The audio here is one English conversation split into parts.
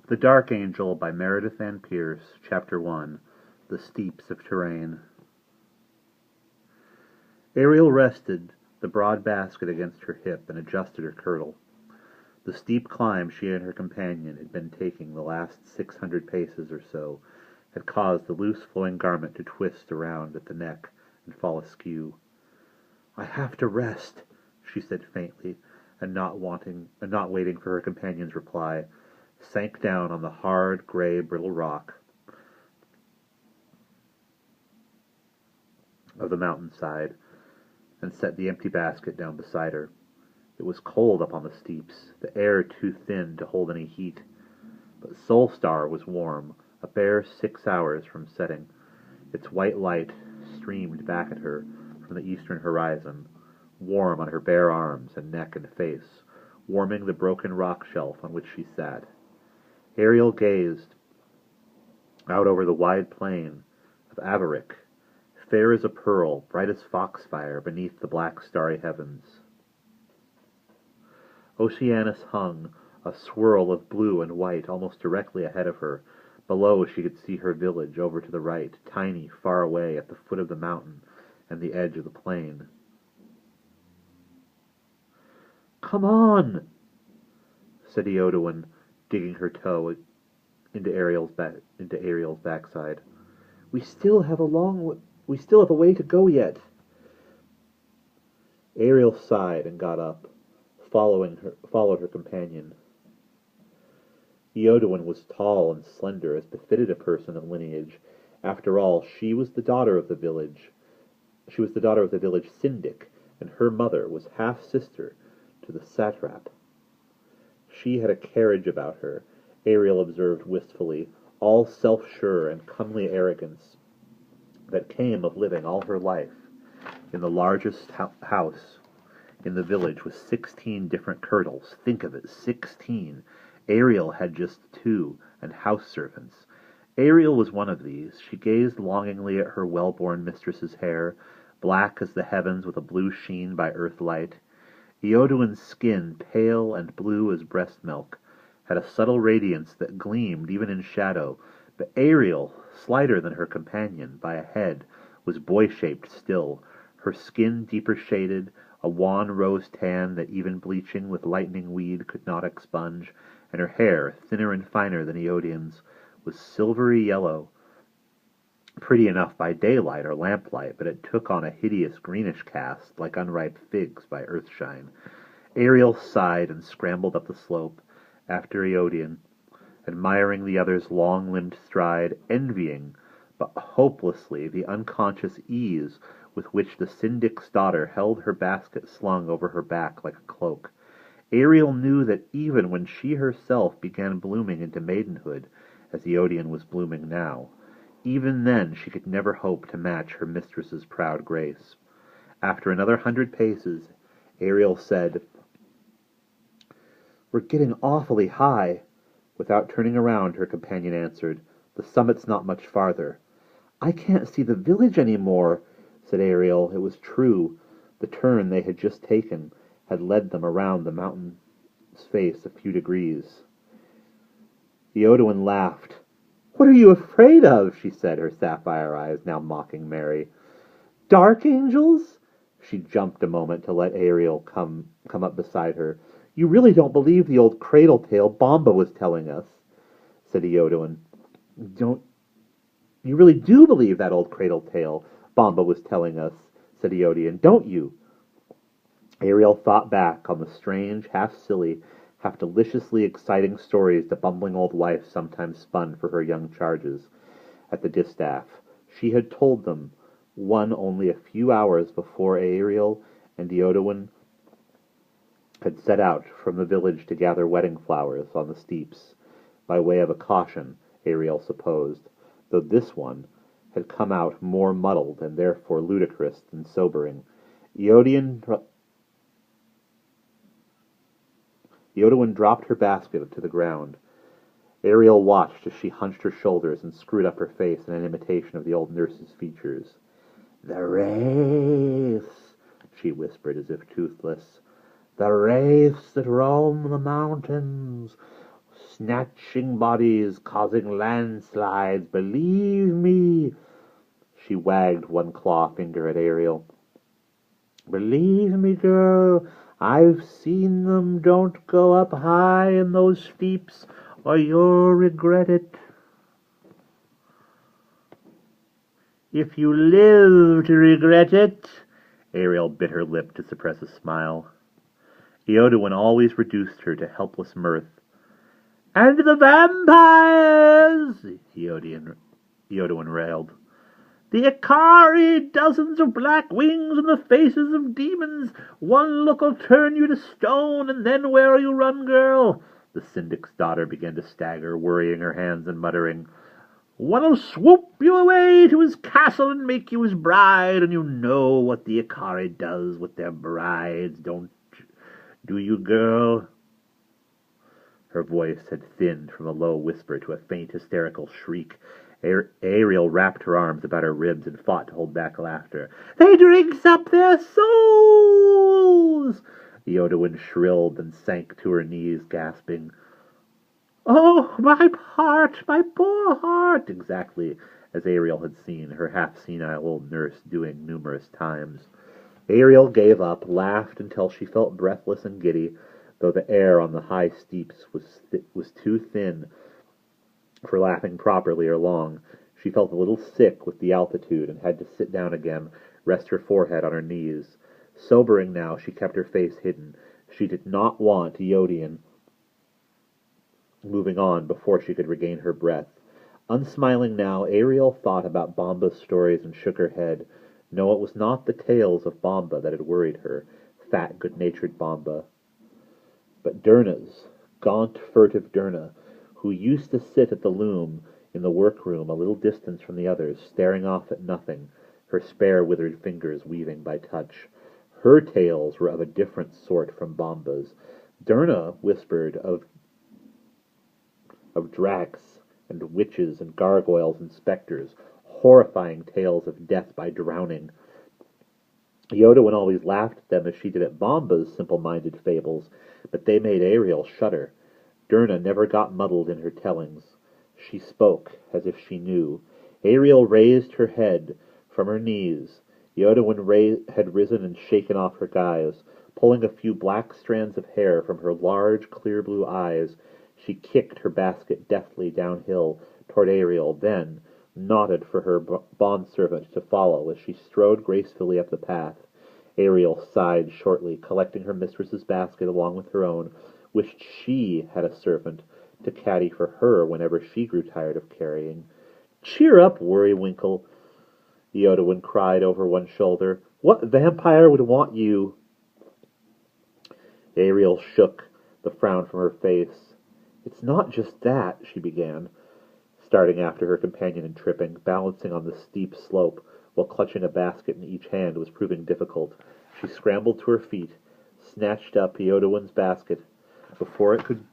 The Darkangel by Meredith and Pierce, Chapter 1, The Steeps of Terrrain. Ariel rested the broad basket against her hip and adjusted her kirtle. The steep climb she and her companion had been taking the last 600 paces or so had caused the loose flowing garment to twist around at the neck and fall askew. "I have to rest," she said faintly, and not waiting for her companion's reply, sank down on the hard, gray, brittle rock of the mountainside and set the empty basket down beside her. It was cold up on the steeps, the air too thin to hold any heat, but Solstar was warm, a bare 6 hours from setting. Its white light streamed back at her from the eastern horizon, warm on her bare arms and neck and face, warming the broken rock shelf on which she sat. Ariel gazed out over the wide plain of Avaric, fair as a pearl, bright as foxfire beneath the black starry heavens. Oceanus hung, a swirl of blue and white, almost directly ahead of her. Below she could see her village over to the right, tiny, far away at the foot of the mountain and the edge of the plain. "Come on," said Teodoan, digging her toe into Ariel's backside. We still have a way to go yet." Ariel sighed and got up, followed her companion. Teodoan was tall and slender, as befitted a person of lineage. After all, she was the daughter of the village. She was the daughter of the village syndic, and her mother was half-sister to the satrap. She had a carriage about her, Ariel observed wistfully, all self-sure and comely arrogance that came of living all her life in the largest house in the village with 16 different kirtles. Think of it, 16. Ariel had just 2, and house servants. Ariel was one of these. She gazed longingly at her well-born mistress's hair, black as the heavens with a blue sheen by earth light. Teodoan's skin, pale and blue as breast milk, had a subtle radiance that gleamed even in shadow, but Ariel, slighter than her companion by a head, was boy-shaped still, her skin deeper shaded, a wan rose tan that even bleaching with lightning weed could not expunge, and her hair, thinner and finer than Teodoan's, was silvery yellow, pretty enough by daylight or lamplight, but it took on a hideous greenish cast, like unripe figs by earthshine. Ariel sighed and scrambled up the slope after Teodoan, admiring the other's long-limbed stride, envying, but hopelessly, the unconscious ease with which the syndic's daughter held her basket slung over her back like a cloak. Ariel knew that even when she herself began blooming into maidenhood, as Teodoan was blooming now, even then she could never hope to match her mistress's proud grace. After another 100 paces, Ariel said, "We're getting awfully high." Without turning around, her companion answered, "The summit's not much farther." "I can't see the village any more," said Ariel. It was true. The turn they had just taken had led them around the mountain's face a few degrees. Teodoan laughed. "What are you afraid of?" she said, her sapphire eyes now mocking merry. "Darkangels?" She jumped a moment to let Ariel come up beside her. "You really don't believe the old cradle tale Bomba was telling us," said Teodoan. You really do believe that old cradle tale Bomba was telling us," said Teodoan, "don't you?" Ariel thought back on the strange, half-silly, half-deliciously exciting stories the bumbling old wife sometimes spun for her young charges at the distaff. She had told them one only a few hours before Ariel and Teodoan had set out from the village to gather wedding flowers on the steeps, by way of a caution, Ariel supposed, though this one had come out more muddled and therefore ludicrous than sobering. Teodoan dropped her basket to the ground. Ariel watched as she hunched her shoulders and screwed up her face in an imitation of the old nurse's features. "The wraiths," she whispered as if toothless. "The wraiths that roam the mountains. snatching bodies, causing landslides, believe me. She wagged one claw finger at Ariel. Believe me, girl, I've seen them. Don't go up high in those steeps, or you'll regret it. If you live to regret it. Ariel bit her lip to suppress a smile. Teodoan always reduced her to helpless mirth. And the vampires! Teodoan railed. The Ikari, dozens of black wings and the faces of demons. One look'll turn you to stone, and then where'll you run, girl? The syndic's daughter began to stagger, worrying her hands and muttering, One'll swoop you away to his castle and make you his bride, and you know what the Ikari does with their brides, do you, girl? Her voice had thinned from a low whisper to a faint hysterical shriek. Ariel wrapped her arms about her ribs and fought to hold back laughter. They drinks up their souls! Teodoan shrilled and sank to her knees, gasping. Oh, my heart, my poor heart! Exactly as Ariel had seen her half-senile old nurse doing numerous times. Ariel gave up, laughed until she felt breathless and giddy, though the air on the high steeps was too thin for laughing properly or long. She felt a little sick with the altitude and had to sit down again, rest her forehead on her knees. Sobering now, she kept her face hidden. She did not want Teodoan moving on before she could regain her breath. Unsmiling now, Ariel thought about Bomba's stories and shook her head. No, it was not the tales of Bomba that had worried her, fat, good-natured Bomba, but Derna's, gaunt, furtive Derna, who used to sit at the loom in the workroom a little distance from the others, staring off at nothing, her spare withered fingers weaving by touch. Her tales were of a different sort from Bomba's. Derna whispered of Dracs and witches and gargoyles and specters, horrifying tales of death by drowning. Teodoan always laughed at them as she did at Bomba's simple-minded fables, but they made Ariel shudder. Derna never got muddled in her tellings. She spoke as if she knew. Ariel raised her head from her knees. Teodoan had risen and shaken off her guise. Pulling a few black strands of hair from her large, clear blue eyes, she kicked her basket deftly downhill toward Ariel, then nodded for her bondservant to follow as she strode gracefully up the path. Ariel sighed shortly, collecting her mistress's basket along with her own, wished she had a servant to caddy for her whenever she grew tired of carrying. Cheer up, Worrywinkle, Teodoan cried over one shoulder. What vampire would want you? Ariel shook the frown from her face. It's not just that, she began, starting after her companion and tripping. Balancing on the steep slope while clutching a basket in each hand was proving difficult. She scrambled to her feet, snatched up Teodoan's basket before it could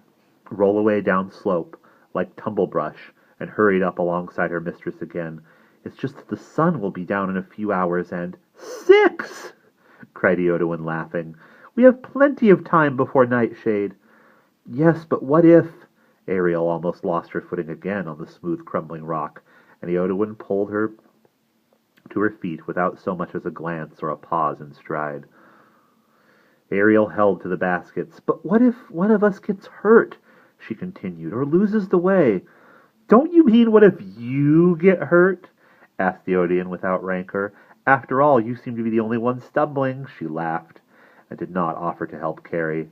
roll away down slope like tumblebrush, and hurried up alongside her mistress again. It's just that the sun will be down in a few hours, and— 6! cried Teodoan, laughing. We have plenty of time before nightshade. Yes, but what if— Ariel almost lost her footing again on the smooth, crumbling rock, and Teodoan pulled her to her feet without so much as a glance or a pause in stride. Ariel held to the baskets. But what if one of us gets hurt, she continued, or loses the way? Don't you mean what if you get hurt? Asked Teodoan without rancor. After all, you seem to be the only one stumbling. She laughed and did not offer to help carry.